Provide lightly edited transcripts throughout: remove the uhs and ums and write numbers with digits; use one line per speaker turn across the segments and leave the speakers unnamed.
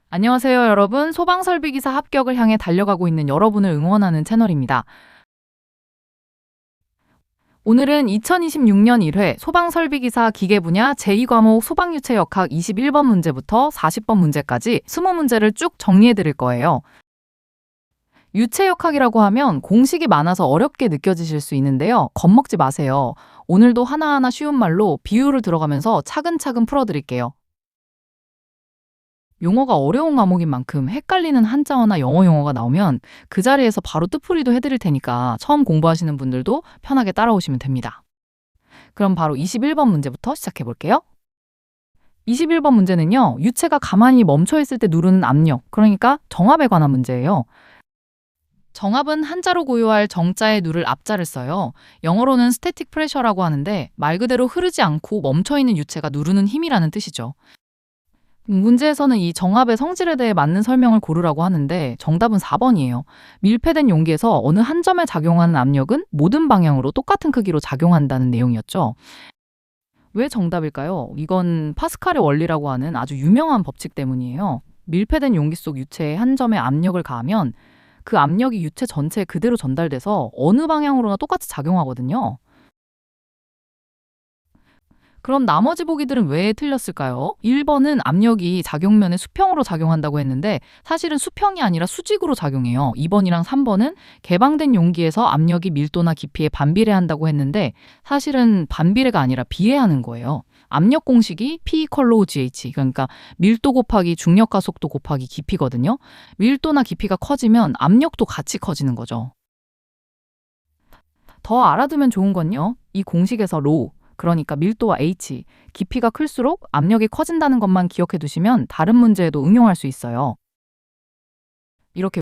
안녕하세요, 여러분. 소방설비기사 합격을 향해 달려가고 있는 여러분을 응원하는 채널입니다. 오늘은 2026년 1회 소방설비기사 기계 분야 제2과목 소방유체 역학 21번 문제부터 40번 문제까지 20문제를 쭉 정리해 드릴 거예요. 유체 역학이라고 하면 공식이 많아서 어렵게 느껴지실 수 있는데요. 겁먹지 마세요. 오늘도 하나하나 쉬운 말로 비유를 들어가면서 차근차근 풀어드릴게요. 용어가 어려운 과목인 만큼 헷갈리는 한자어나 영어 용어가 나오면 그 자리에서 바로 뜻풀이도 해드릴 테니까 처음 공부하시는 분들도 편하게 따라오시면 됩니다. 그럼 바로 21번 문제부터 시작해 볼게요. 21번 문제는요, 유체가 가만히 멈춰 있을 때 누르는 압력, 그러니까 정압에 관한 문제예요. 정압은 한자로 고유할 정자에 누를 압자를 써요. 영어로는 스태틱 프레셔라고 하는데 말 그대로 흐르지 않고 멈춰 있는 유체가 누르는 힘이라는 뜻이죠. 문제에서는 이 정압의 성질에 대해 맞는 설명을 고르라고 하는데 정답은 4번이에요. 밀폐된 용기에서 어느 한 점에 작용하는 압력은 모든 방향으로 똑같은 크기로 작용한다는 내용이었죠. 왜 정답일까요? 이건 파스칼의 원리라고 하는 아주 유명한 법칙 때문이에요. 밀폐된 용기 속 유체에 한 점에 압력을 가하면 그 압력이 유체 전체에 그대로 전달돼서 어느 방향으로나 똑같이 작용하거든요. 그럼 나머지 보기들은 왜 틀렸을까요? 1번은 압력이 작용면에 수평으로 작용한다고 했는데 사실은 수평이 아니라 수직으로 작용해요. 2번이랑 3번은 개방된 용기에서 압력이 밀도나 깊이에 반비례한다고 했는데 사실은 반비례가 아니라 비례하는 거예요. 압력 공식이 P=GH, 그러니까 밀도 곱하기 중력과 속도 곱하기 깊이거든요. 밀도나 깊이가 커지면 압력도 같이 커지는 거죠. 더 알아두면 좋은 건요. 이 공식에서 로, 그러니까 밀도와 H, 깊이가 클수록 압력이 커진다는 것만 기억해 두시면 다른 문제에도 응용할 수 있어요. 이렇게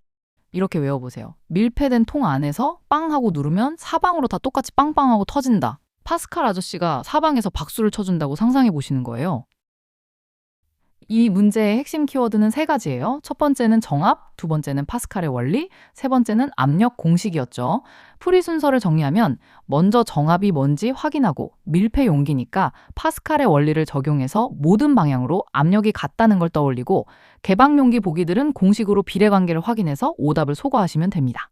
이렇게 외워보세요. 밀폐된 통 안에서 빵 하고 누르면 사방으로 다 똑같이 빵빵하고 터진다. 파스칼 아저씨가 사방에서 박수를 쳐준다고 상상해 보시는 거예요. 이 문제의 핵심 키워드는 세 가지예요. 첫 번째는 정압, 두 번째는 파스칼의 원리, 세 번째는 압력 공식이었죠. 풀이 순서를 정리하면 먼저 정압이 뭔지 확인하고 밀폐 용기니까 파스칼의 원리를 적용해서 모든 방향으로 압력이 같다는 걸 떠올리고 개방 용기 보기들은 공식으로 비례관계를 확인해서 오답을 소거하시면 됩니다.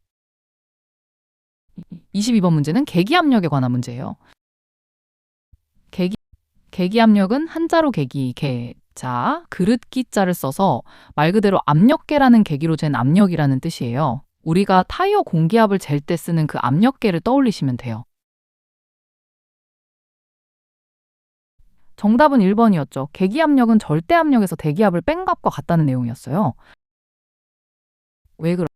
22번 문제는 계기압력에 관한 문제예요. 계기, 계기압력은 한자로 계기, 자, 그릇 기자를 써서 말 그대로 압력계라는 계기로 잰 압력이라는 뜻이에요. 우리가 타이어 공기압을 잴 때 쓰는 그 압력계를 떠올리시면 돼요. 정답은 1번이었죠. 계기압력은 절대압력에서 대기압을 뺀 값과 같다는 내용이었어요. 왜, 그러,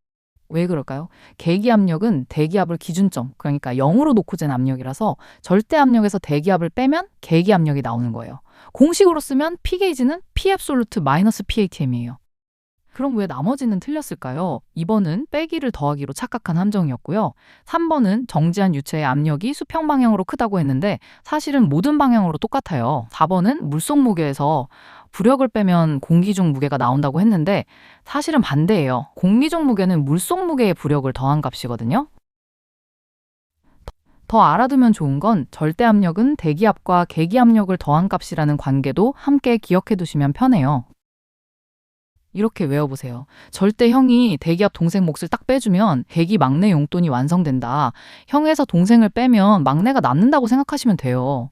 왜 그럴까요? 계기압력은 대기압을 기준점, 그러니까 0으로 놓고 잰 압력이라서 절대압력에서 대기압을 빼면 계기압력이 나오는 거예요. 공식으로 쓰면 P 게이지는 P absolute 마이너스 PATM이에요. 그럼 왜 나머지는 틀렸을까요? 2번은 빼기를 더하기로 착각한 함정이었고요. 3번은 정지한 유체의 압력이 수평 방향으로 크다고 했는데 사실은 모든 방향으로 똑같아요. 4번은 물속 무게에서 부력을 빼면 공기 중 무게가 나온다고 했는데 사실은 반대예요. 공기 중 무게는 물속 무게의 부력을 더한 값이거든요. 더 알아두면 좋은 건 절대압력은 대기압과 계기압력을 더한 값이라는 관계도 함께 기억해 두시면 편해요. 이렇게 외워보세요. 절대 형이 대기업 동생 몫을 딱 빼주면 대기 막내 용돈이 완성된다. 형에서 동생을 빼면 막내가 남는다고 생각하시면 돼요.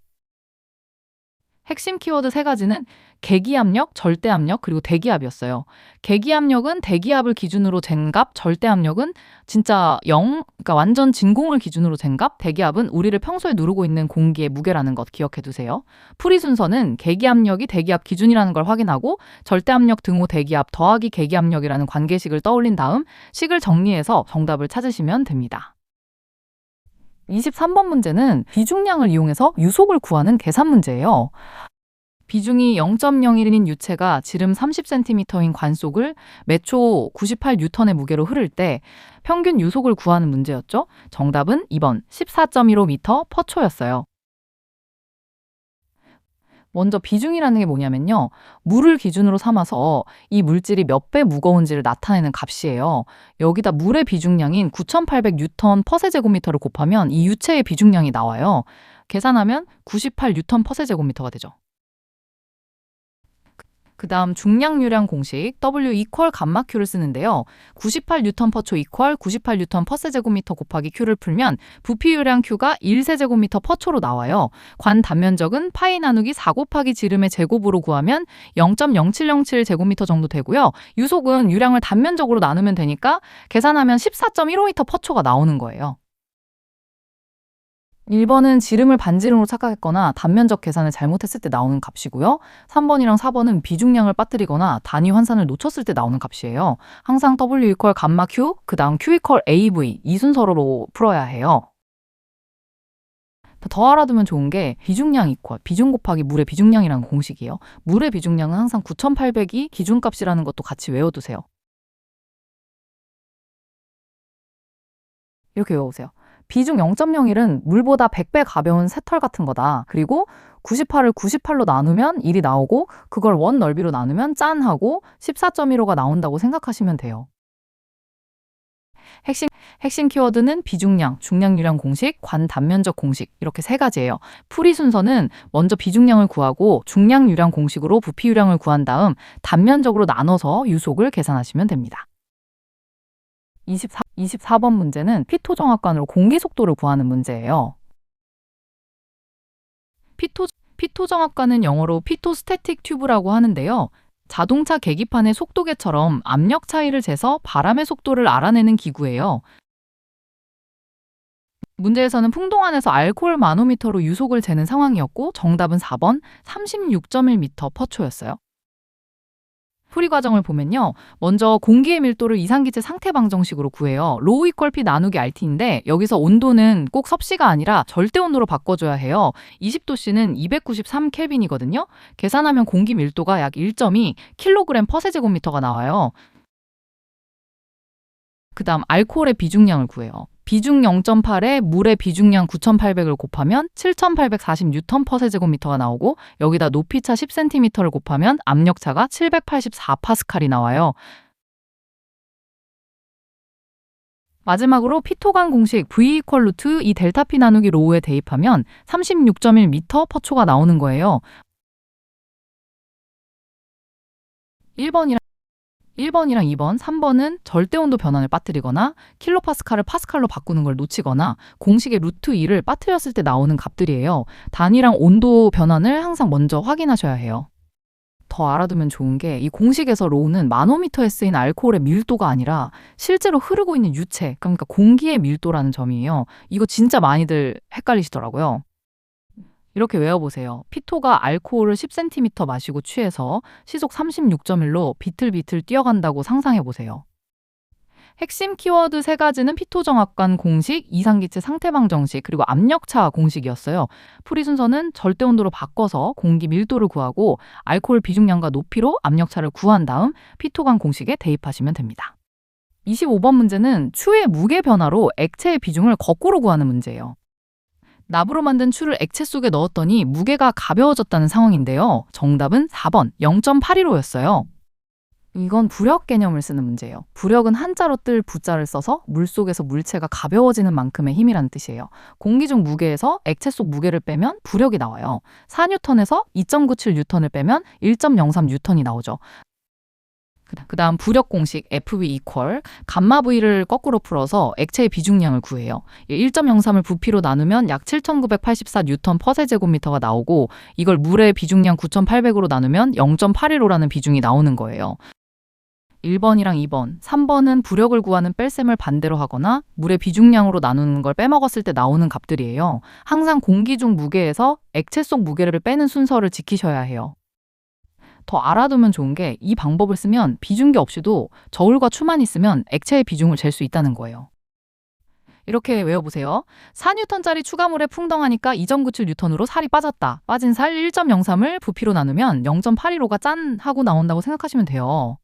핵심 키워드 세 가지는 계기압력, 절대압력, 그리고 대기압이었어요. 계기압력은 대기압을 기준으로 잰 값, 절대압력은 진짜 0, 그러니까 완전 진공을 기준으로 잰 값, 대기압은 우리를 평소에 누르고 있는 공기의 무게라는 것 기억해 두세요. 풀이 순서는 계기압력이 대기압 기준이라는 걸 확인하고 절대압력 등호 대기압 더하기 계기압력이라는 관계식을 떠올린 다음 식을 정리해서 정답을 찾으시면 됩니다. 23번 문제는 비중량을 이용해서 유속을 구하는 계산 문제예요. 비중이 0.01인 유체가 지름 30cm인 관속을 매초 98N의 무게로 흐를 때 평균 유속을 구하는 문제였죠. 정답은 2번 14.15m/초였어요. 먼저 비중이라는 게 뭐냐면요. 물을 기준으로 삼아서 이 물질이 몇 배 무거운지를 나타내는 값이에요. 여기다 물의 비중량인 9,800N/제곱미터를 곱하면 이 유체의 비중량이 나와요. 계산하면 98N/제곱미터가 되죠. 그 다음 중량유량 공식 W 이퀄 감마 Q를 쓰는데요. 98N per 초 이퀄 98N per 세제곱미터 곱하기 Q를 풀면 부피유량 Q가 1세제곱미터 per 초로 나와요. 관 단면적은 파이 나누기 4 곱하기 지름의 제곱으로 구하면 0.0707 제곱미터 정도 되고요. 유속은 유량을 단면적으로 나누면 되니까 계산하면 14.15m per 초가 나오는 거예요. 1번은 지름을 반지름으로 착각했거나 단면적 계산을 잘못했을 때 나오는 값이고요. 3번이랑 4번은 비중량을 빠뜨리거나 단위 환산을 놓쳤을 때 나오는 값이에요. 항상 W 이퀄 감마 Q, 그 다음 Q 이퀄 AV 이 순서로 풀어야 해요. 더 알아두면 좋은 게 비중량 이퀄, 비중 곱하기 물의 비중량이라는 공식이에요. 물의 비중량은 항상 9800이 기준값이라는 것도 같이 외워두세요. 이렇게 외워보세요. 비중 0.01은 물보다 100배 가벼운 새털 같은 거다. 그리고 98을 98로 나누면 1이 나오고 그걸 원 넓이로 나누면 짠 하고 14.15가 나온다고 생각하시면 돼요. 핵심 키워드는 비중량, 중량유량 공식, 관 단면적 공식 이렇게 세 가지예요. 풀이 순서는 먼저 비중량을 구하고 중량유량 공식으로 부피유량을 구한 다음 단면적으로 나눠서 유속을 계산하시면 됩니다. 24번 문제는 피토정확관으로 공기 속도를 구하는 문제예요. 피토정확관은 영어로 피토스태틱 튜브라고 하는데요. 자동차 계기판의 속도계처럼 압력 차이를 재서 바람의 속도를 알아내는 기구예요. 문제에서는 풍동 안에서 알코올 마노미터로 유속을 재는 상황이었고 정답은 4번 36.1m per 초였어요. 풀이 과정을 보면요. 먼저 공기의 밀도를 이상기체 상태 방정식으로 구해요. 로우 이퀄 P 나누기 RT인데 여기서 온도는 꼭 섭씨가 아니라 절대 온도로 바꿔줘야 해요. 20도씨는 293 켈빈이거든요. 계산하면 공기 밀도가 약 1.2 kg per 세제곱미터가 나와요. 그 다음 알코올의 비중량을 구해요. 비중 0.8에 물의 비중량 9,800을 곱하면 7,840N per 세제곱미터가 나오고 여기다 높이차 10cm를 곱하면 압력차가 784파스칼이 나와요. 마지막으로 피토관 공식 V 이퀄 루트 이 델타 P 나누기 로우에 대입하면 36.1m per 초가 나오는 거예요. 1번이랑 2번, 3번은 절대온도 변환을 빠뜨리거나 킬로파스칼을 파스칼로 바꾸는 걸 놓치거나 공식의 루트 2를 빠뜨렸을 때 나오는 값들이에요. 단위랑 온도 변환을 항상 먼저 확인하셔야 해요. 더 알아두면 좋은 게 이 공식에서 로우는 마노미터에 쓰인 알코올의 밀도가 아니라 실제로 흐르고 있는 유체, 그러니까 공기의 밀도라는 점이에요. 이거 진짜 많이들 헷갈리시더라고요. 이렇게 외워보세요. 피토가 알코올을 10cm 마시고 취해서 시속 36.1로 비틀비틀 뛰어간다고 상상해보세요. 핵심 키워드 세 가지는 피토정확관 공식, 이상기체 상태방정식, 그리고 압력차 공식이었어요. 풀이 순서는 절대온도로 바꿔서 공기 밀도를 구하고 알코올 비중량과 높이로 압력차를 구한 다음 피토관 공식에 대입하시면 됩니다. 25번 문제는 추의 무게 변화로 액체의 비중을 거꾸로 구하는 문제예요. 납으로 만든 추를 액체 속에 넣었더니 무게가 가벼워졌다는 상황인데요. 정답은 4번 0.815였어요. 이건 부력 개념을 쓰는 문제예요. 부력은 한자로 뜰 부자를 써서 물속에서 물체가 가벼워지는 만큼의 힘이라는 뜻이에요. 공기 중 무게에서 액체 속 무게를 빼면 부력이 나와요. 4N에서 2.97N을 빼면 1.03N이 나오죠. 그 다음 부력 공식 FV 이퀄 감마 V를 거꾸로 풀어서 액체의 비중량을 구해요. 1.03을 부피로 나누면 약 7,984N per 세제곱미터가 나오고 이걸 물의 비중량 9,800으로 나누면 0.815라는 비중이 나오는 거예요. 1번이랑 2번, 3번은 부력을 구하는 뺄셈을 반대로 하거나 물의 비중량으로 나누는 걸 빼먹었을 때 나오는 값들이에요. 항상 공기 중 무게에서 액체 속 무게를 빼는 순서를 지키셔야 해요. 더 알아두면 좋은 게 이 방법을 쓰면 비중계 없이도 저울과 추만 있으면 액체의 비중을 잴 수 있다는 거예요. 이렇게 외워보세요. 4N짜리 추가물에 풍덩하니까 2.97N으로 살이 빠졌다. 빠진 살 1.03을 부피로 나누면 0.815가 짠 하고 나온다고 생각하시면 돼요.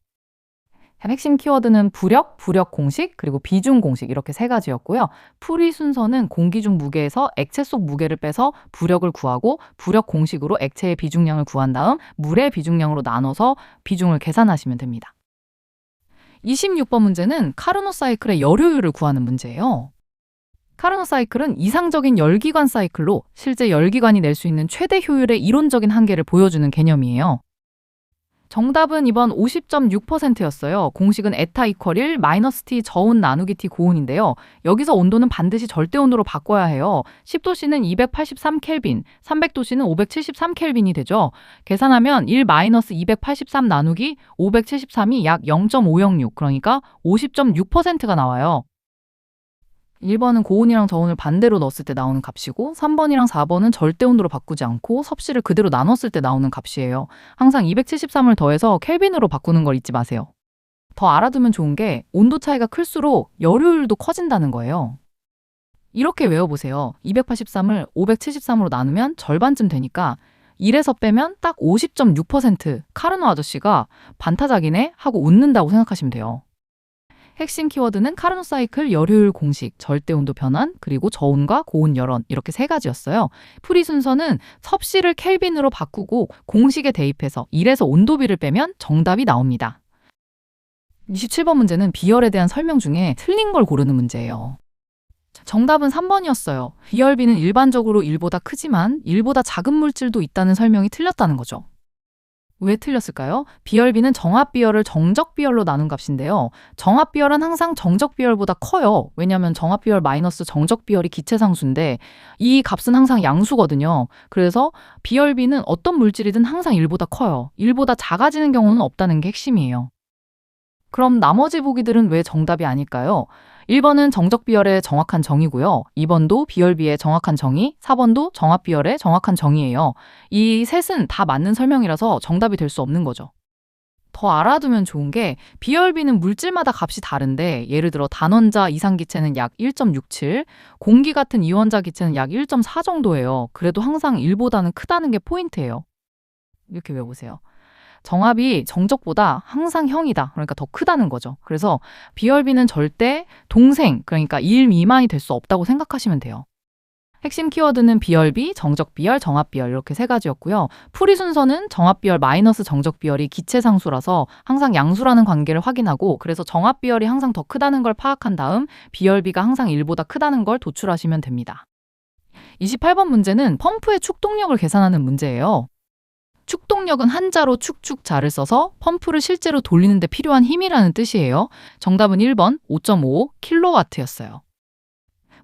핵심 키워드는 부력 공식, 그리고 비중 공식 이렇게 세 가지였고요. 풀이 순서는 공기 중 무게에서 액체 속 무게를 빼서 부력을 구하고 부력 공식으로 액체의 비중량을 구한 다음 물의 비중량으로 나눠서 비중을 계산하시면 됩니다. 26번 문제는 카르노 사이클의 열효율을 구하는 문제예요. 카르노 사이클은 이상적인 열기관 사이클로 실제 열기관이 낼 수 있는 최대 효율의 이론적인 한계를 보여주는 개념이에요. 정답은 이번 50.6%였어요. 공식은 에타 이퀄 1 마이너스 t 저온 나누기 t 고온인데요. 여기서 온도는 반드시 절대온도로 바꿔야 해요. 10도씨는 283 켈빈, 300도씨는 573 켈빈이 되죠. 계산하면 1 마이너스 283 나누기 573이 약 0.506, 그러니까 50.6%가 나와요. 1번은 고온이랑 저온을 반대로 넣었을 때 나오는 값이고 3번이랑 4번은 절대 온도로 바꾸지 않고 섭씨를 그대로 나눴을 때 나오는 값이에요. 항상 273을 더해서 켈빈으로 바꾸는 걸 잊지 마세요. 더 알아두면 좋은 게 온도 차이가 클수록 열효율도 커진다는 거예요. 이렇게 외워보세요. 283을 573으로 나누면 절반쯤 되니까 1에서 빼면 딱 50.6%, 카르노 아저씨가 반타작이네 하고 웃는다고 생각하시면 돼요. 핵심 키워드는 카르노 사이클 열효율 공식, 절대온도 변환, 그리고 저온과 고온 열원 이렇게 세 가지였어요. 풀이 순서는 섭씨를 켈빈으로 바꾸고 공식에 대입해서 1에서 온도비를 빼면 정답이 나옵니다. 27번 문제는 비열에 대한 설명 중에 틀린 걸 고르는 문제예요. 정답은 3번이었어요. 비열비는 일반적으로 1보다 크지만 1보다 작은 물질도 있다는 설명이 틀렸다는 거죠. 왜 틀렸을까요? 비열비는 정합비열을 정적비열로 나눈 값인데요. 정합비열은 항상 정적비열보다 커요. 왜냐하면 정합비열 마이너스 정적비열이 기체상수인데 이 값은 항상 양수거든요. 그래서 비열비는 어떤 물질이든 항상 1보다 커요. 1보다 작아지는 경우는 없다는 게 핵심이에요. 그럼 나머지 보기들은 왜 정답이 아닐까요? 1번은 정적비열의 정확한 정의고요. 2번도 비열비의 정확한 정의, 4번도 정합비열의 정확한 정의예요. 이 셋은 다 맞는 설명이라서 정답이 될 수 없는 거죠. 더 알아두면 좋은 게 비열비는 물질마다 값이 다른데 예를 들어 단원자 이상기체는 약 1.67, 공기 같은 이원자 기체는 약 1.4 정도예요. 그래도 항상 1보다는 크다는 게 포인트예요. 이렇게 외워보세요. 정합이 정적보다 항상 형이다. 그러니까 더 크다는 거죠. 그래서 비열비는 절대 동생, 그러니까 1 미만이 될 수 없다고 생각하시면 돼요. 핵심 키워드는 비열비, 정적비열, 정합비열 이렇게 세 가지였고요. 풀이 순서는 정합비열 마이너스 정적비열이 기체상수라서 항상 양수라는 관계를 확인하고 그래서 정합비열이 항상 더 크다는 걸 파악한 다음 비열비가 항상 1보다 크다는 걸 도출하시면 됩니다. 28번 문제는 펌프의 축동력을 계산하는 문제예요. 축동력은 한자로 축축자를 써서 펌프를 실제로 돌리는 데 필요한 힘이라는 뜻이에요. 정답은 1번 5.5kW였어요.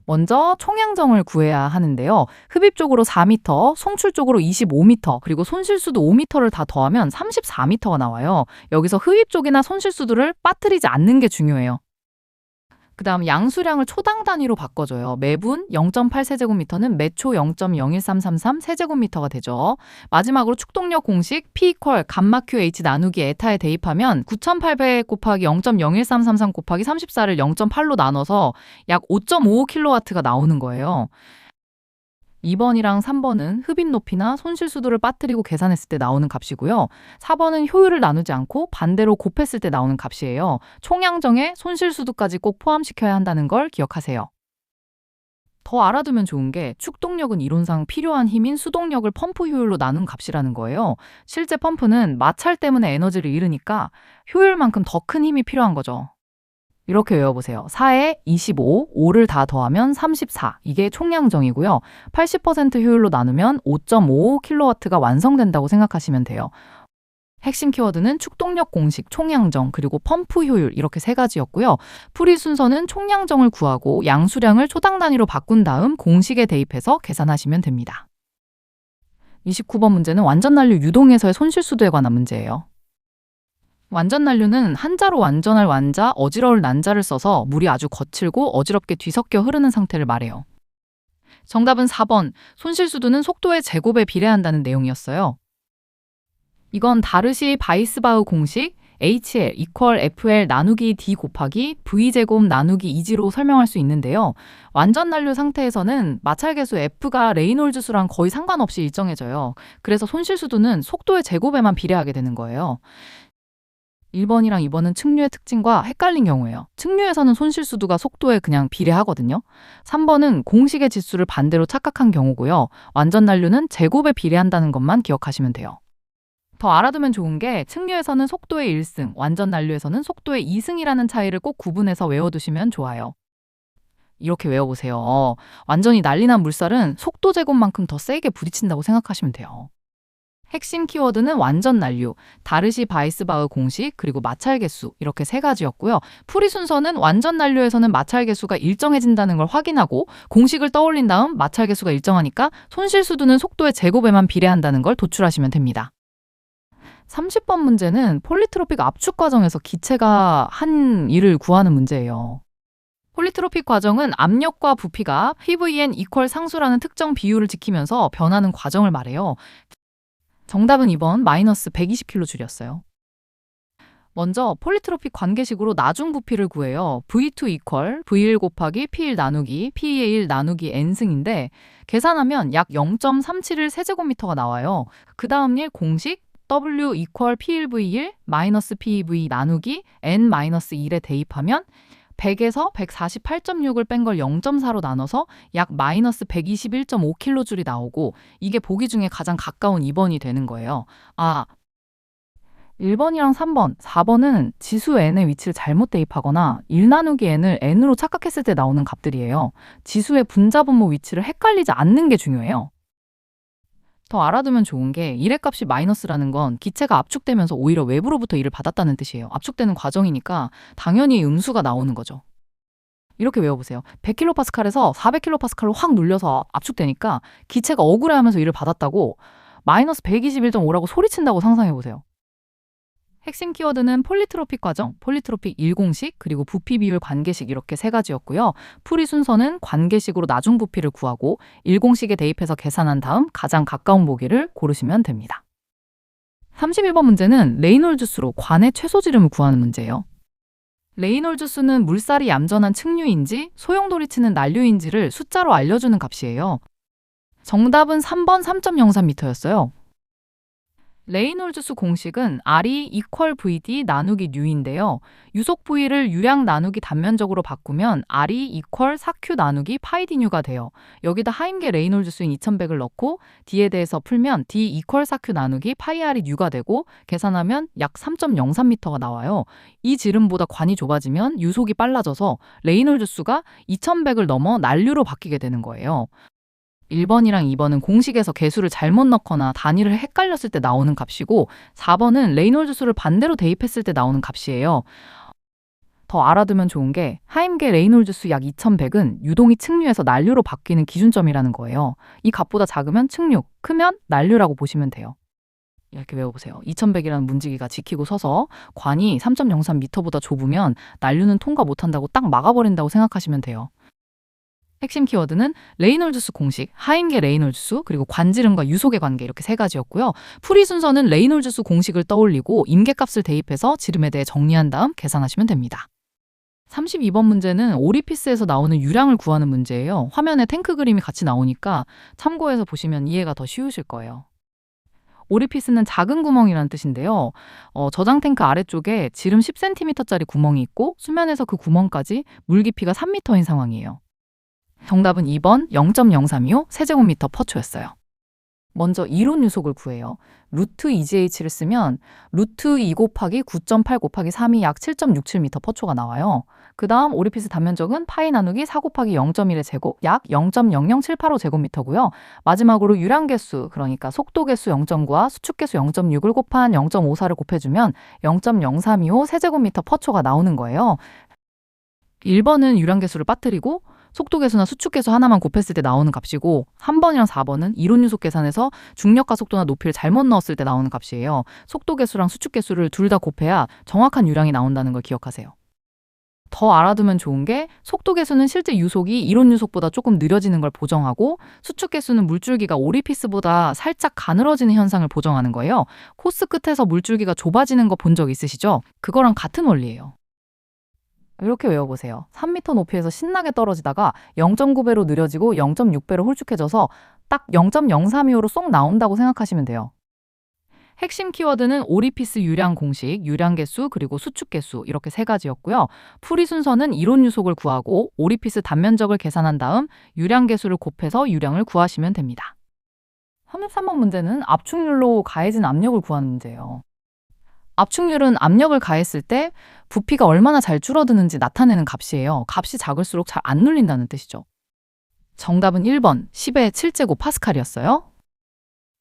먼저 총량정을 구해야 하는데요. 흡입 쪽으로 4m, 송출 쪽으로 25m, 그리고 손실수도 5m를 다 더하면 34m가 나와요. 여기서 흡입 쪽이나 손실수들을 빠뜨리지 않는 게 중요해요. 그 다음 양수량을 초당 단위로 바꿔줘요. 매분 0.8세제곱미터는 매초 0.01333 세제곱미터가 되죠. 마지막으로 축동력 공식 P 이퀄 감마 QH 나누기 에타에 대입하면 9800 곱하기 0.01333 곱하기 34를 0.8로 나눠서 약 5.55kW가 나오는 거예요. 2번이랑 3번은 흡입 높이나 손실 수도를 빠뜨리고 계산했을 때 나오는 값이고요. 4번은 효율을 나누지 않고 반대로 곱했을 때 나오는 값이에요. 총량정에 손실 수도까지 꼭 포함시켜야 한다는 걸 기억하세요. 더 알아두면 좋은 게 축동력은 이론상 필요한 힘인 수동력을 펌프 효율로 나눈 값이라는 거예요. 실제 펌프는 마찰 때문에 에너지를 잃으니까 효율만큼 더 큰 힘이 필요한 거죠. 이렇게 외워보세요. 4에 25, 5를 다 더하면 34. 이게 총량정이고요. 80% 효율로 나누면 5.55kW가 완성된다고 생각하시면 돼요. 핵심 키워드는 축동력 공식, 총량정, 그리고 펌프 효율 이렇게 세 가지였고요. 풀이 순서는 총량정을 구하고 양수량을 초당 단위로 바꾼 다음 공식에 대입해서 계산하시면 됩니다. 29번 문제는 완전난류 유동에서의 손실수도에 관한 문제예요. 완전난류는 한자로 완전할 완자, 어지러울 난자를 써서 물이 아주 거칠고 어지럽게 뒤섞여 흐르는 상태를 말해요. 정답은 4번, 손실수도는 속도의 제곱에 비례한다는 내용이었어요. 이건 다르시 바이스바흐 공식 HL 이퀄 FL 나누기 D 곱하기 V제곱 나누기 2G로 설명할 수 있는데요. 완전난류 상태에서는 마찰계수 F가 레이놀즈 수랑 거의 상관없이 일정해져요. 그래서 손실수도는 속도의 제곱에만 비례하게 되는 거예요. 1번이랑 2번은 측류의 특징과 헷갈린 경우예요. 측류에서는 손실수도가 속도에 그냥 비례하거든요. 3번은 공식의 지수를 반대로 착각한 경우고요. 완전난류는 제곱에 비례한다는 것만 기억하시면 돼요. 더 알아두면 좋은 게 측류에서는 속도의 1승, 완전난류에서는 속도의 2승이라는 차이를 꼭 구분해서 외워두시면 좋아요. 이렇게 외워보세요. 완전히 난리난 물살은 속도 제곱만큼 더 세게 부딪힌다고 생각하시면 돼요. 핵심 키워드는 완전 난류, 다르시 바이스바흐 공식, 그리고 마찰 개수 이렇게 세 가지였고요. 풀이 순서는 완전 난류에서는 마찰 개수가 일정해진다는 걸 확인하고 공식을 떠올린 다음 마찰 개수가 일정하니까 손실 수두는 속도의 제곱에만 비례한다는 걸 도출하시면 됩니다. 30번 문제는 폴리트로픽 압축 과정에서 기체가 한 일을 구하는 문제예요. 폴리트로픽 과정은 압력과 부피가 PVN 이퀄 상수라는 특정 비율을 지키면서 변하는 과정을 말해요. 정답은 2번 마이너스 120kg로 줄였어요. 먼저 폴리트로픽 관계식으로 나중 부피를 구해요. V2 이퀄 V1 곱하기 P1 나누기 P의 1 나누기 N승인데 계산하면 약 0.371 세제곱미터가 나와요. 그 다음 일 공식 W 이퀄 P1V1 마이너스 PV 나누기 N-1에 대입하면 100에서 148.6을 뺀 걸 0.4로 나눠서 약 마이너스 121.5kJ이 나오고 이게 보기 중에 가장 가까운 2번이 되는 거예요. 1번이랑 3번, 4번은 지수 n의 위치를 잘못 대입하거나 1 나누기 n을 n으로 착각했을 때 나오는 값들이에요. 지수의 분자 분모 위치를 헷갈리지 않는 게 중요해요. 더 알아두면 좋은 게 1의 값이 마이너스라는 건 기체가 압축되면서 오히려 외부로부터 일을 받았다는 뜻이에요. 압축되는 과정이니까 당연히 음수가 나오는 거죠. 이렇게 외워보세요. 100kPa에서 400kPa로 확 눌려서 압축되니까 기체가 억울해하면서 일을 받았다고 마이너스 121.5라고 소리친다고 상상해보세요. 핵심 키워드는 폴리트로픽 과정, 폴리트로픽 1공식, 그리고 부피 비율 관계식 이렇게 세 가지였고요. 풀이 순서는 관계식으로 나중 부피를 구하고 1공식에 대입해서 계산한 다음 가장 가까운 보기를 고르시면 됩니다. 31번 문제는 레이놀즈 수로 관의 최소 지름을 구하는 문제예요. 레이놀즈 수는 물살이 얌전한 측류인지 소용돌이치는 난류인지를 숫자로 알려주는 값이에요. 정답은 3번 3.03m였어요. 레이놀즈 수 공식은 R이 이퀄 VD 나누기 뉴인데요. 유속 부위를 유량 나누기 단면적으로 바꾸면 R이 이퀄 4Q 나누기 파이 D뉴가 돼요. 여기다 하임계 레이놀즈 수인 2100을 넣고 D에 대해서 풀면 D 이퀄 4Q 나누기 파이 R이 뉴가 되고 계산하면 약 3.03m가 나와요. 이 지름보다 관이 좁아지면 유속이 빨라져서 레이놀즈 수가 2100을 넘어 난류로 바뀌게 되는 거예요. 1번이랑 2번은 공식에서 개수를 잘못 넣거나 단위를 헷갈렸을 때 나오는 값이고 4번은 레이놀즈 수를 반대로 대입했을 때 나오는 값이에요. 더 알아두면 좋은 게 하임계 레이놀즈 수 약 2100은 유동이 측류에서 난류로 바뀌는 기준점이라는 거예요. 이 값보다 작으면 측류, 크면 난류라고 보시면 돼요. 이렇게 외워보세요. 2100이라는 문지기가 지키고 서서 관이 3.03m보다 좁으면 난류는 통과 못한다고 딱 막아버린다고 생각하시면 돼요. 핵심 키워드는 레이놀즈 수 공식, 하임계 레이놀즈 수, 그리고 관지름과 유속의 관계 이렇게 세 가지였고요. 풀이 순서는 레이놀즈 수 공식을 떠올리고 임계값을 대입해서 지름에 대해 정리한 다음 계산하시면 됩니다. 32번 문제는 오리피스에서 나오는 유량을 구하는 문제예요. 화면에 탱크 그림이 같이 나오니까 참고해서 보시면 이해가 더 쉬우실 거예요. 오리피스는 작은 구멍이라는 뜻인데요. 저장 탱크 아래쪽에 지름 10cm짜리 구멍이 있고 수면에서 그 구멍까지 물 깊이가 3m인 상황이에요. 정답은 2번 0.0325 세제곱미터 퍼초였어요. 먼저 이론 유속을 구해요. 루트 2GH를 쓰면 루트 2 곱하기 9.8 곱하기 3이 약 7.67m 퍼초가 나와요. 그 다음 오리피스 단면적은 파이 나누기 4 곱하기 0.1의 제곱 약 0.00785 제곱미터고요. 마지막으로 유량 개수 그러니까 속도 개수 0.9와 수축 개수 0.6을 곱한 0.54를 곱해주면 0.0325 세제곱미터 퍼초가 나오는 거예요. 1번은 유량 개수를 빠뜨리고 속도 개수나 수축 개수 하나만 곱했을 때 나오는 값이고 3번이랑 4번은 이론 유속 계산에서 중력과 속도나 높이를 잘못 넣었을 때 나오는 값이에요. 속도 개수랑 수축 개수를 둘 다 곱해야 정확한 유량이 나온다는 걸 기억하세요. 더 알아두면 좋은 게 속도 개수는 실제 유속이 이론 유속보다 조금 느려지는 걸 보정하고 수축 개수는 물줄기가 오리피스보다 살짝 가늘어지는 현상을 보정하는 거예요. 코스 끝에서 물줄기가 좁아지는 거 본 적 있으시죠? 그거랑 같은 원리예요. 이렇게 외워보세요. 3m 높이에서 신나게 떨어지다가 0.9배로 느려지고 0.6배로 홀쭉해져서 딱 0.0325로 쏙 나온다고 생각하시면 돼요. 핵심 키워드는 오리피스 유량 공식, 유량 개수, 그리고 수축 개수 이렇게 세 가지였고요. 풀이 순서는 이론 유속을 구하고 오리피스 단면적을 계산한 다음 유량 개수를 곱해서 유량을 구하시면 됩니다. 33번 문제는 압축률로 가해진 압력을 구하는 문제예요. 압축률은 압력을 가했을 때 부피가 얼마나 잘 줄어드는지 나타내는 값이에요. 값이 작을수록 잘 안 눌린다는 뜻이죠. 정답은 1번 10의 7제곱 파스칼이었어요.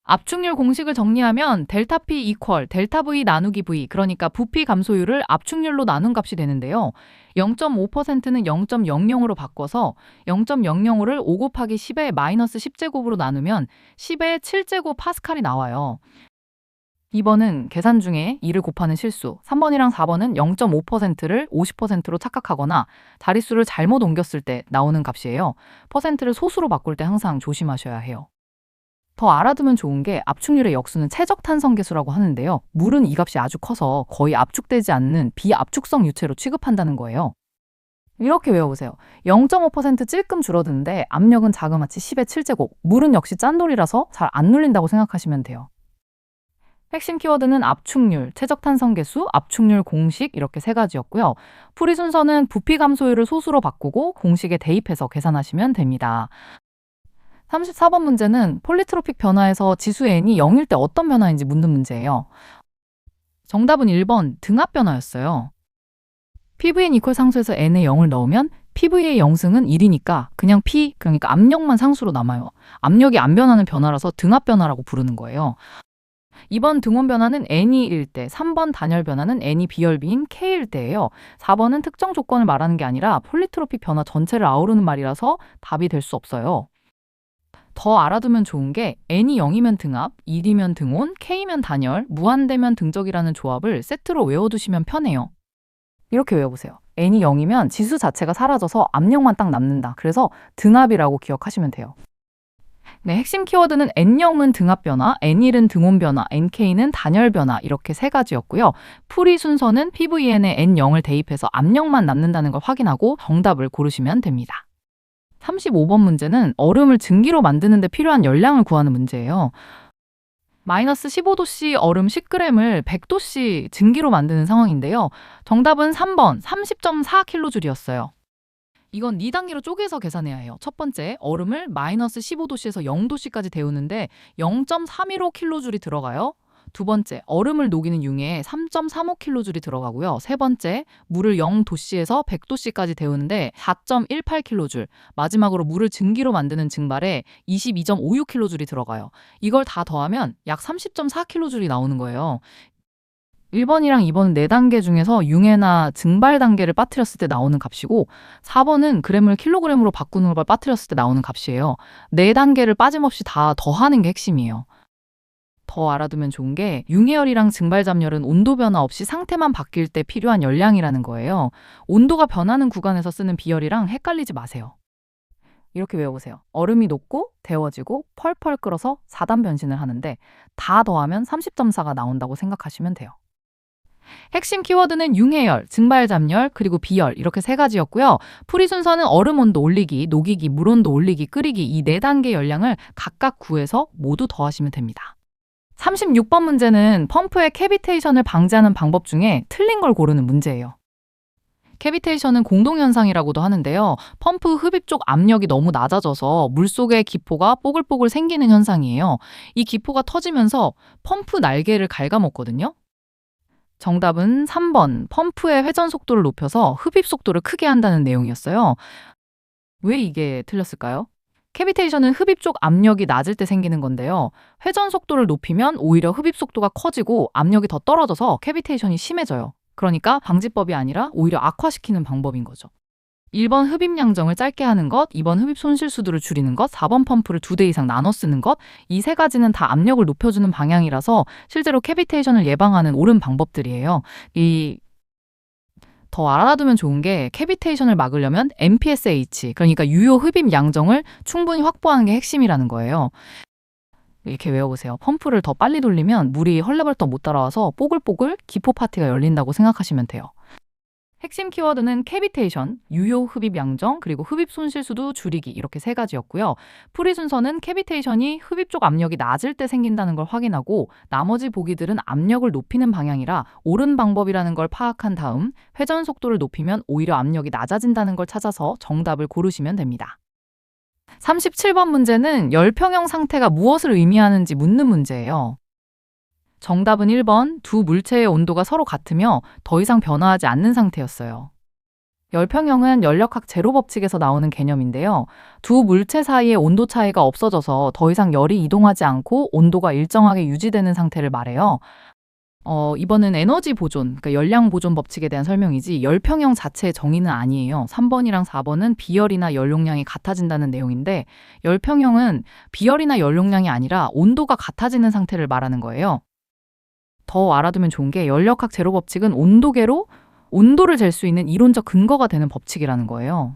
압축률 공식을 정리하면 델타 P 이퀄 델타 V 나누기 V, 그러니까 부피 감소율을 압축률로 나눈 값이 되는데요. 0.5%는 0.00으로 바꿔서 0.005를 5 곱하기 10의 마이너스 10제곱으로 나누면 10의 7제곱 파스칼이 나와요. 2번은 계산 중에 2를 곱하는 실수, 3번이랑 4번은 0.5%를 50%로 착각하거나 자릿수를 잘못 옮겼을 때 나오는 값이에요. 퍼센트를 소수로 바꿀 때 항상 조심하셔야 해요. 더 알아두면 좋은 게 압축률의 역수는 최적탄성계수라고 하는데요. 물은 이 값이 아주 커서 거의 압축되지 않는 비압축성 유체로 취급한다는 거예요. 이렇게 외워보세요. 0.5% 찔끔 줄어드는데 압력은 자그마치 10의 7제곱. 물은 역시 짠돌이라서 잘 안 눌린다고 생각하시면 돼요. 핵심 키워드는 압축률, 최적탄성계수, 압축률 공식 이렇게 세 가지였고요. 풀이 순서는 부피 감소율을 소수로 바꾸고 공식에 대입해서 계산하시면 됩니다. 34번 문제는 폴리트로픽 변화에서 지수 n이 0일 때 어떤 변화인지 묻는 문제예요. 정답은 1번 등압 변화였어요. PVN 이퀄 상수에서 n에 0을 넣으면 PV의 영승은 1이니까 그냥 P, 그러니까 압력만 상수로 남아요. 압력이 안 변하는 변화라서 등압 변화라고 부르는 거예요. 2번 등원 변화는 n이 1일 때, 3번 단열 변화는 n이 비열비인 k일 때예요. 4번은 특정 조건을 말하는 게 아니라 폴리트로픽 변화 전체를 아우르는 말이라서 답이 될 수 없어요. 더 알아두면 좋은 게 n이 0이면 등압, 1이면 등온, k면 단열, 무한대면 등적이라는 조합을 세트로 외워두시면 편해요. 이렇게 외워보세요. n이 0이면 지수 자체가 사라져서 압력만 딱 남는다. 그래서 등압이라고 기억하시면 돼요. 네, 핵심 키워드는 N0은 등압 변화, N1은 등온 변화, NK는 단열 변화 이렇게 세 가지였고요. 풀이 순서는 PVN에 N0을 대입해서 압력만 남는다는 걸 확인하고 정답을 고르시면 됩니다. 35번 문제는 얼음을 증기로 만드는 데 필요한 열량을 구하는 문제예요. 마이너스 15도씨 얼음 10g을 100도씨 증기로 만드는 상황인데요. 정답은 3번 30.4kJ였어요. 이건 2단계로 쪼개서 계산해야 해요. 첫 번째, 얼음을 마이너스 15도씨에서 0도씨까지 데우는데 0.315kJ이 들어가요. 두 번째, 얼음을 녹이는 융에 3.35kJ이 들어가고요. 세 번째, 물을 0도씨에서 100도씨까지 데우는데 4.18kJ, 마지막으로 물을 증기로 만드는 증발에 22.56kJ이 들어가요. 이걸 다 더하면 약 30.4kJ이 나오는 거예요. 1번이랑 2번은 4단계 중에서 융해나 증발 단계를 빠뜨렸을 때 나오는 값이고 4번은 그램을 킬로그램으로 바꾸는 걸 빠뜨렸을 때 나오는 값이에요. 4단계를 빠짐없이 다 더하는 게 핵심이에요. 더 알아두면 좋은 게 융해열이랑 증발잡열은 온도 변화 없이 상태만 바뀔 때 필요한 열량이라는 거예요. 온도가 변하는 구간에서 쓰는 비열이랑 헷갈리지 마세요. 이렇게 외워보세요. 얼음이 녹고 데워지고 펄펄 끓어서 4단 변신을 하는데 다 더하면 30.4가 나온다고 생각하시면 돼요. 핵심 키워드는 융해열, 증발잡열, 그리고 비열 이렇게 세 가지였고요. 풀이 순서는 얼음 온도 올리기, 녹이기, 물 온도 올리기, 끓이기 이 4단계 열량을 각각 구해서 모두 더하시면 됩니다. 36번 문제는 펌프의 캐비테이션을 방지하는 방법 중에 틀린 걸 고르는 문제예요. 캐비테이션은 공동현상이라고도 하는데요. 펌프 흡입 쪽 압력이 너무 낮아져서 물속의 기포가 뽀글뽀글 생기는 현상이에요. 이 기포가 터지면서 펌프 날개를 갉아먹거든요. 정답은 3번, 펌프의 회전 속도를 높여서 흡입 속도를 크게 한다는 내용이었어요. 왜 이게 틀렸을까요? 캐비테이션은 흡입 쪽 압력이 낮을 때 생기는 건데요. 회전 속도를 높이면 오히려 흡입 속도가 커지고 압력이 더 떨어져서 캐비테이션이 심해져요. 그러니까 방지법이 아니라 오히려 악화시키는 방법인 거죠. 1번 흡입 양정을 짧게 하는 것, 2번 흡입 손실 수도를 줄이는 것, 4번 펌프를 2대 이상 나눠 쓰는 것, 이 세 가지는 다 압력을 높여주는 방향이라서 실제로 캐비테이션을 예방하는 옳은 방법들이에요. 더 알아두면 좋은 게 캐비테이션을 막으려면 MPSH, 그러니까 유효 흡입 양정을 충분히 확보하는 게 핵심이라는 거예요. 이렇게 외워보세요. 펌프를 더 빨리 돌리면 물이 헐레벌떡 못 따라와서 뽀글뽀글 기포 파티가 열린다고 생각하시면 돼요. 핵심 키워드는 캐비테이션, 유효 흡입 양정, 그리고 흡입 손실수도 줄이기 이렇게 세 가지였고요. 풀이 순서는 캐비테이션이 흡입 쪽 압력이 낮을 때 생긴다는 걸 확인하고 나머지 보기들은 압력을 높이는 방향이라 옳은 방법이라는 걸 파악한 다음 회전 속도를 높이면 오히려 압력이 낮아진다는 걸 찾아서 정답을 고르시면 됩니다. 37번 문제는 열평형 상태가 무엇을 의미하는지 묻는 문제예요. 정답은 1번, 두 물체의 온도가 서로 같으며 더 이상 변화하지 않는 상태였어요. 열평형은 연력학 제로 법칙에서 나오는 개념인데요. 두 물체 사이의 온도 차이가 없어져서 더 이상 열이 이동하지 않고 온도가 일정하게 유지되는 상태를 말해요. 이번은 에너지 보존, 그러니까 열량 보존 법칙에 대한 설명이지 열평형 자체의 정의는 아니에요. 3번이랑 4번은 비열이나 연용량이 같아진다는 내용인데 열평형은 비열이나 연용량이 아니라 온도가 같아지는 상태를 말하는 거예요. 더 알아두면 좋은 게 연력학 제로 법칙은 온도계로 온도를 잴 수 있는 이론적 근거가 되는 법칙이라는 거예요.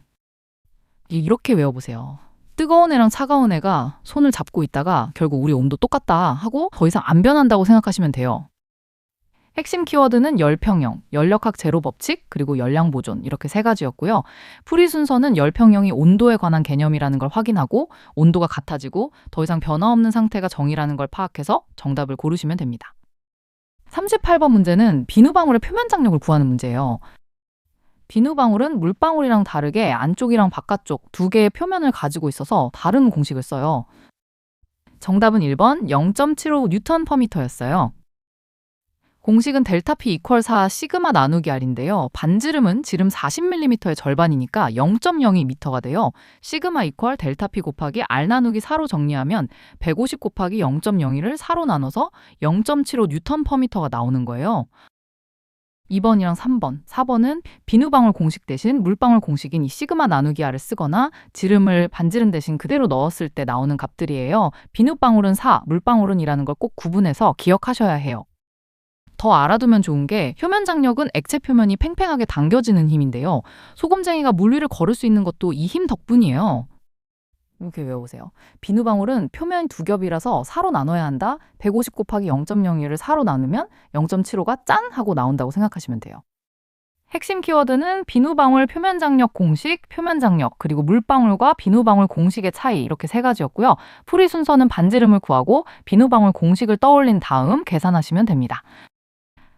이렇게 외워보세요. 뜨거운 애랑 차가운 애가 손을 잡고 있다가 결국 우리 온도 똑같다 하고 더 이상 안 변한다고 생각하시면 돼요. 핵심 키워드는 열평형, 연력학 제로 법칙, 그리고 열량 보존 이렇게 세 가지였고요. 풀이 순서는 열평형이 온도에 관한 개념이라는 걸 확인하고 온도가 같아지고 더 이상 변화 없는 상태가 정의라는 걸 파악해서 정답을 고르시면 됩니다. 38번 문제는 비누방울의 표면 장력을 구하는 문제예요. 비누방울은 물방울이랑 다르게 안쪽이랑 바깥쪽 두 개의 표면을 가지고 있어서 다른 공식을 써요. 정답은 1번 0.75 뉴턴 퍼 미터였어요. 공식은 델타 P 이퀄 4 시그마 나누기 R인데요. 반지름은 지름 40mm의 절반이니까 0.02 미터가 돼요. 시그마 이퀄 델타 P 곱하기 R 나누기 4로 정리하면 150 곱하기 0.02를 4로 나눠서 0.75 뉴턴 퍼 미터가 나오는 거예요. 2번이랑 3번, 4번은 비누방울 공식 대신 물방울 공식인 이 시그마 나누기 R을 쓰거나 지름을 반지름 대신 그대로 넣었을 때 나오는 값들이에요. 비누방울은 4, 물방울은 이라는 걸 꼭 구분해서 기억하셔야 해요. 더 알아두면 좋은 게 표면 장력은 액체 표면이 팽팽하게 당겨지는 힘인데요. 소금쟁이가 물 위를 걸을 수 있는 것도 이 힘 덕분이에요. 이렇게 외워보세요. 비누방울은 표면이 두 겹이라서 4로 나눠야 한다. 150 곱하기 0.02를 4로 나누면 0.75가 짠! 하고 나온다고 생각하시면 돼요. 핵심 키워드는 비누방울 표면 장력 공식, 표면 장력, 그리고 물방울과 비누방울 공식의 차이 이렇게 세 가지였고요. 풀이 순서는 반지름을 구하고 비누방울 공식을 떠올린 다음 계산하시면 됩니다.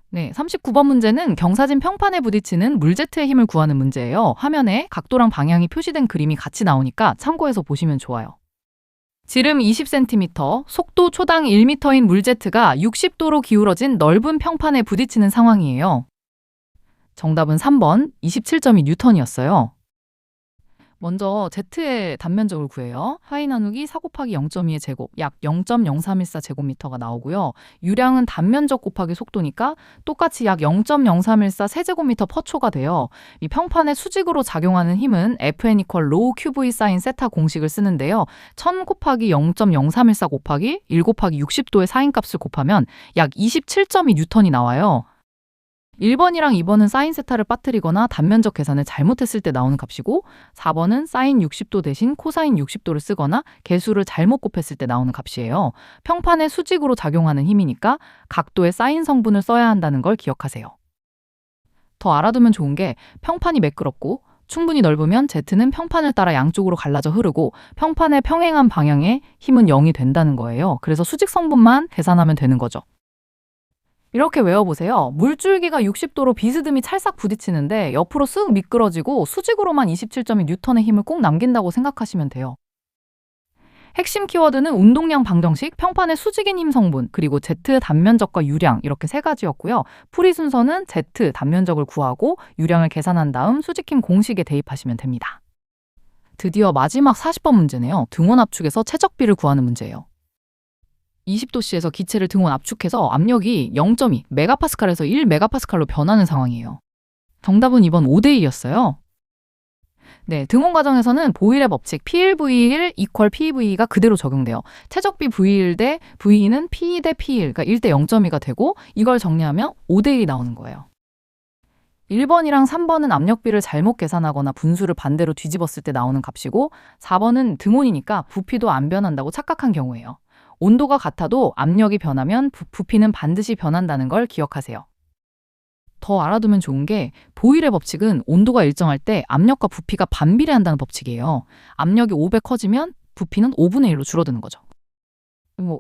네, 39번 문제는 경사진 평판에 부딪히는 물제트의 힘을 구하는 문제예요. 화면에 각도랑 방향이 표시된 그림이 같이 나오니까 참고해서 보시면 좋아요. 지름 20cm, 속도 초당 1m인 물제트가 60도로 기울어진 넓은 평판에 부딪히는 상황이에요. 정답은 3번 27.2 뉴턴이었어요. 먼저 Z의 단면적을 구해요. 하이 나누기 4 곱하기 0.2의 제곱, 약 0.0314 제곱미터가 나오고요. 유량은 단면적 곱하기 속도니까 똑같이 약 0.0314 세제곱미터 퍼 초가 돼요. 이 평판에 수직으로 작용하는 힘은 Fn 이퀄 로우 QV 사인 세타 공식을 쓰는데요. 1000 곱하기 0.0314 곱하기 1 곱하기 60도의 사인값을 곱하면 약 27.2 뉴턴이 나와요. 1번이랑 2번은 사인 세타를 빠뜨리거나 단면적 계산을 잘못했을 때 나오는 값이고 4번은 사인 60도 대신 코사인 60도를 쓰거나 개수를 잘못 곱했을 때 나오는 값이에요. 평판에 수직으로 작용하는 힘이니까 각도의 사인 성분을 써야 한다는 걸 기억하세요. 더 알아두면 좋은 게 평판이 매끄럽고 충분히 넓으면 Z는 평판을 따라 양쪽으로 갈라져 흐르고 평판의 평행한 방향의 힘은 0이 된다는 거예요. 그래서 수직 성분만 계산하면 되는 거죠. 이렇게 외워보세요. 물줄기가 60도로 비스듬히 찰싹 부딪히는데 옆으로 쓱 미끄러지고 수직으로만 27.2 뉴턴의 힘을 꼭 남긴다고 생각하시면 돼요. 핵심 키워드는 운동량 방정식, 평판의 수직인 힘 성분, 그리고 Z 단면적과 유량 이렇게 세 가지였고요. 풀이 순서는 Z 단면적을 구하고 유량을 계산한 다음 수직힘 공식에 대입하시면 됩니다. 드디어 마지막 40번 문제네요. 등원 압축에서 최적비를 구하는 문제예요. 20도씨에서 기체를 등원 압축해서 압력이 0.2 메가파스칼에서 1 메가파스칼로 변하는 상황이에요. 정답은 이번 5대2였어요. 네, 등원 과정에서는 보일의 법칙 P1V1 이퀄 PV가 그대로 적용돼요. 최적비 V1 대 V는 P 대 P1, 그러니까 1대 0.2가 되고 이걸 정리하면 5대1이 나오는 거예요. 1번이랑 3번은 압력비를 잘못 계산하거나 분수를 반대로 뒤집었을 때 나오는 값이고 4번은 등온이니까 부피도 안 변한다고 착각한 경우예요. 온도가 같아도 압력이 변하면 부피는 반드시 변한다는 걸 기억하세요. 더 알아두면 좋은 게 보일의 법칙은 온도가 일정할 때 압력과 부피가 반비례한다는 법칙이에요. 압력이 5배 커지면 부피는 5분의 1로 줄어드는 거죠.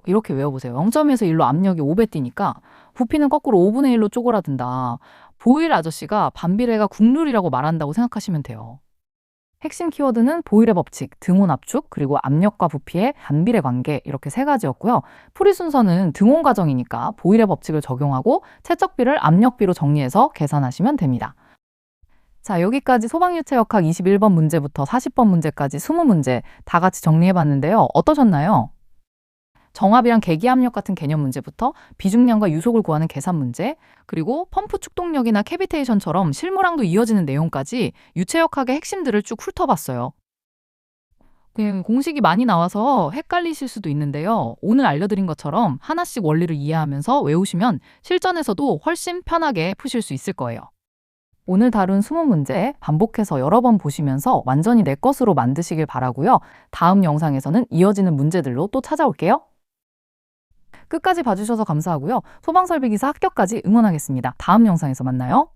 이렇게 외워보세요. 0.2에서 1로 압력이 5배 뛰니까 부피는 거꾸로 5분의 1로 쪼그라든다. 보일 아저씨가 반비례가 국룰이라고 말한다고 생각하시면 돼요. 핵심 키워드는 보일의 법칙, 등온 압축, 그리고 압력과 부피의 반비례 관계 이렇게 세 가지였고요. 풀이 순서는 등온 과정이니까 보일의 법칙을 적용하고 최적비를 압력비로 정리해서 계산하시면 됩니다. 자, 여기까지 소방유체역학 21번 문제부터 40번 문제까지 20문제 다 같이 정리해봤는데요. 어떠셨나요? 정압이랑 계기압력 같은 개념 문제부터 비중량과 유속을 구하는 계산 문제, 그리고 펌프 축동력이나 캐비테이션처럼 실무랑도 이어지는 내용까지 유체역학의 핵심들을 쭉 훑어봤어요. 그냥 공식이 많이 나와서 헷갈리실 수도 있는데요. 오늘 알려드린 것처럼 하나씩 원리를 이해하면서 외우시면 실전에서도 훨씬 편하게 푸실 수 있을 거예요. 오늘 다룬 20문제 반복해서 여러 번 보시면서 완전히 내 것으로 만드시길 바라고요. 다음 영상에서는 이어지는 문제들로 또 찾아올게요. 끝까지 봐주셔서 감사하고요. 소방설비기사 합격까지 응원하겠습니다. 다음 영상에서 만나요.